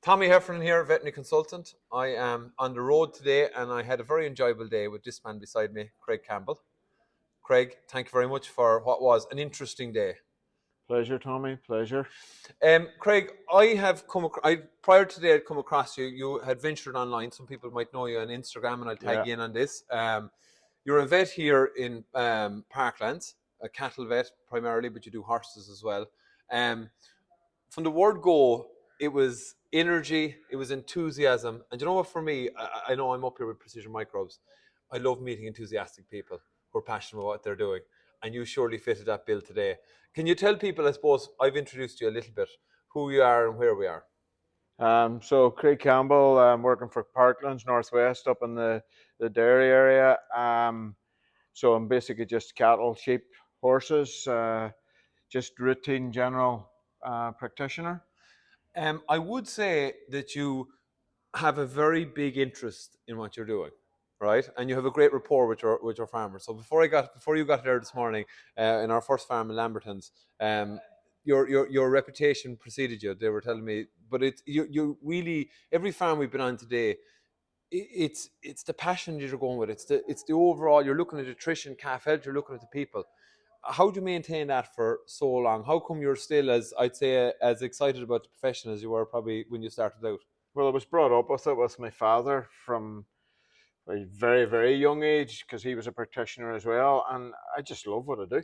Tommy Heffernan here, veterinary consultant. I am on the road today and I had a very enjoyable day with this man beside me, Craig Campbell. Craig, thank you very much for what was an interesting day. Pleasure, Tommy. Pleasure. Craig, I have prior to today I'd come across you. You had ventured online. Some people might know you on Instagram, and I'll tag you in on this. You're a vet here in Parklands, a cattle vet primarily, but you do horses as well. From the word go, it was energy, it was enthusiasm. And you know what, for me, I know I'm up here with Precision Microbes. I love meeting enthusiastic people who are passionate about what they're doing. And you surely fitted that bill today. Can you tell people, I suppose, I've introduced you a little bit, who you are and where we are? So Craig Campbell, I'm working for Parklands Northwest up in the dairy area. So I'm basically just cattle, sheep, horses, just routine general practitioner. I would say that you have a very big interest in what you're doing, right? And you have a great rapport with your farmers. So before you got there this morning, in our first farm in Lambertons, your reputation preceded you. They were telling me, but you really, every farm we've been on today, it's the passion that you're going with. It's the overall. You're looking at nutrition, calf health. You're looking at the people. How do you maintain that for so long? How come you're still, as I'd say, as excited about the profession as you were probably when you started out? Well, I was brought up with it with my father from a very, very young age because he was a practitioner as well. And I just love what I do.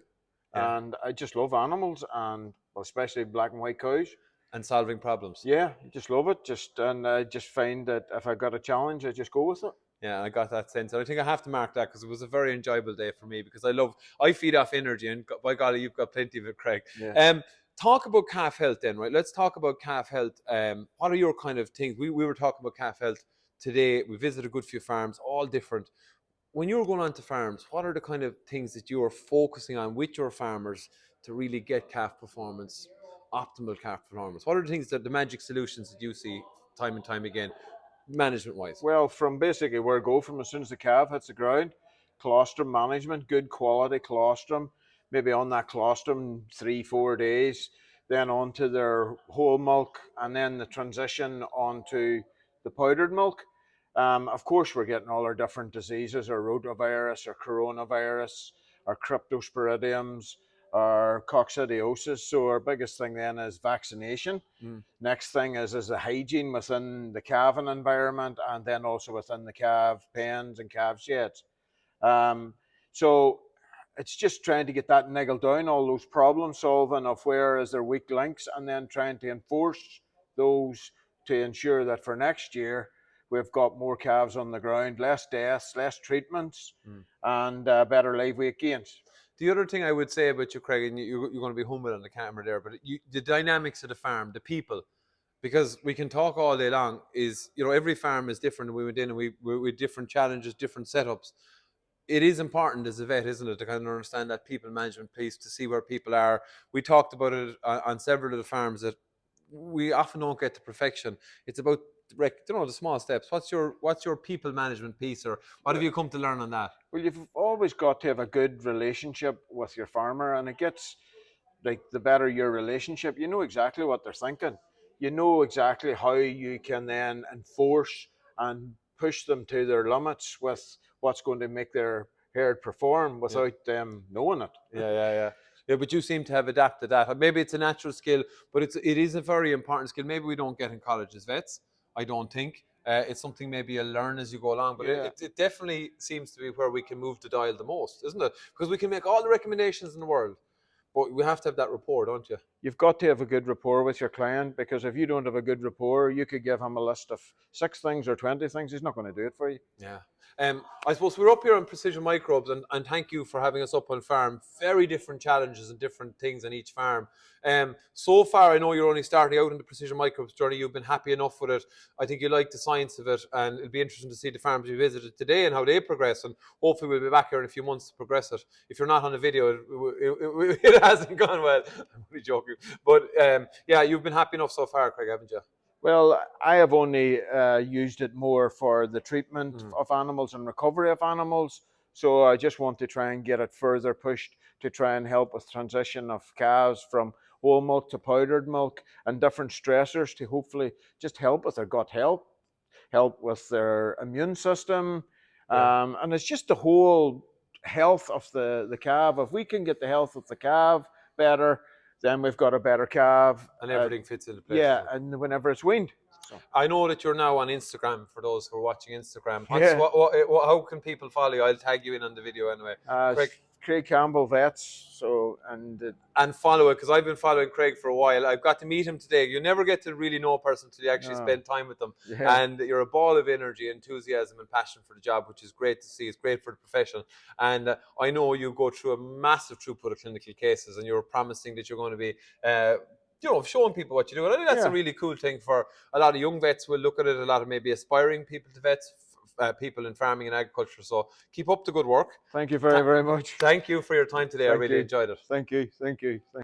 Yeah. And I just love animals and well, especially black and white cows. And solving problems. Yeah, I just love it. And I just find that if I got a challenge, I just go with it. Yeah, I got that sense. And I think I have to mark that because it was a very enjoyable day for me because I feed off energy and by golly, you've got plenty of it, Craig. Yeah. Talk about calf health then, right? Let's talk about calf health. What are your kind of things? We were talking about calf health today. We visited a good few farms, all different. When you're going on to farms, what are the kind of things that you are focusing on with your farmers to really get calf performance, optimal calf performance? What are the things that the magic solutions that you see time and time again, management wise? Well, from basically where I go from as soon as the calf hits the ground, colostrum management, good quality colostrum, maybe on that colostrum 3-4 days, then onto their whole milk, and then the transition onto the powdered milk. Of course, we're getting all our different diseases, or rotavirus, or coronavirus, or cryptosporidiums, or coccidiosis. So our biggest thing then is vaccination. Next thing is the hygiene within the calving environment and then also within the calf pens and calf sheds. So it's just trying to get that niggled down, all those problem solving of where is their weak links, and then trying to enforce those to ensure that for next year we've got more calves on the ground, less deaths, less treatments, and better live weight gains. The other thing I would say about you, Craig, and you're going to be humble on the camera there, but the dynamics of the farm, the people, because we can talk all day long, is, every farm is different. We went in and we with different challenges, different setups. It is important as a vet, isn't it, to kind of understand that people management piece, to see where people are. We talked about it on several of the farms that we often don't get to perfection. It's about the small steps. What's your people management piece, or what have you come to learn on that? Well, you've always got to have a good relationship with your farmer, and it gets like the better your relationship, you know exactly what they're thinking. You know exactly how you can then enforce and push them to their limits with what's going to make their herd perform without them knowing it. Yeah, but you seem to have adapted that. Maybe it's a natural skill, but it is a very important skill. Maybe we don't get in college as vets, I don't think. It's something maybe you'll learn as you go along, but it definitely seems to be where we can move the dial the most, isn't it? Because we can make all the recommendations in the world, but we have to have that rapport, don't you? You've got to have a good rapport with your client, because if you don't have a good rapport, you could give him a list of 6 things or 20 things. He's not going to do it for you. Yeah. I suppose we're up here on Precision Microbes, and thank you for having us up on farm. Very different challenges and different things on each farm. So far, I know you're only starting out in the Precision Microbes journey. You've been happy enough with it. I think you like the science of it, and it'll be interesting to see the farms you visited today and how they progress. And hopefully, we'll be back here in a few months to progress it. If you're not on the video, it hasn't gone well. I'm only joking, but yeah, you've been happy enough so far, Craig, haven't you? Well, I have only used it more for the treatment of animals and recovery of animals. So I just want to try and get it further pushed to try and help with transition of calves from whole milk to powdered milk, and different stressors to hopefully just help with their gut health, help with their immune system. Yeah. And it's just the whole health of the calf. If we can get the health of the calf better, then we've got a better calf. And everything fits into place. Yeah, and whenever it's weaned. So. I know that you're now on Instagram. For those who are watching Instagram, Yeah. how can people follow you? I'll tag you in on the video anyway. Craig, Craig Campbell Vets. So and follow it, because I've been following Craig for a while. I've got to meet him today. You never get to really know a person until you actually spend time with them. Yeah. And you're a ball of energy, enthusiasm, and passion for the job, which is great to see. It's great for the profession. And I know you go through a massive throughput of clinical cases, and you're promising that you're going to be showing people what you do. And I think that's a really cool thing for a lot of young vets. Will look at it. A lot of maybe aspiring people to vets, people in farming and agriculture. So keep up the good work. Thank you very, very much. Thank you for your time today. I really enjoyed it. Thank you. Thank you.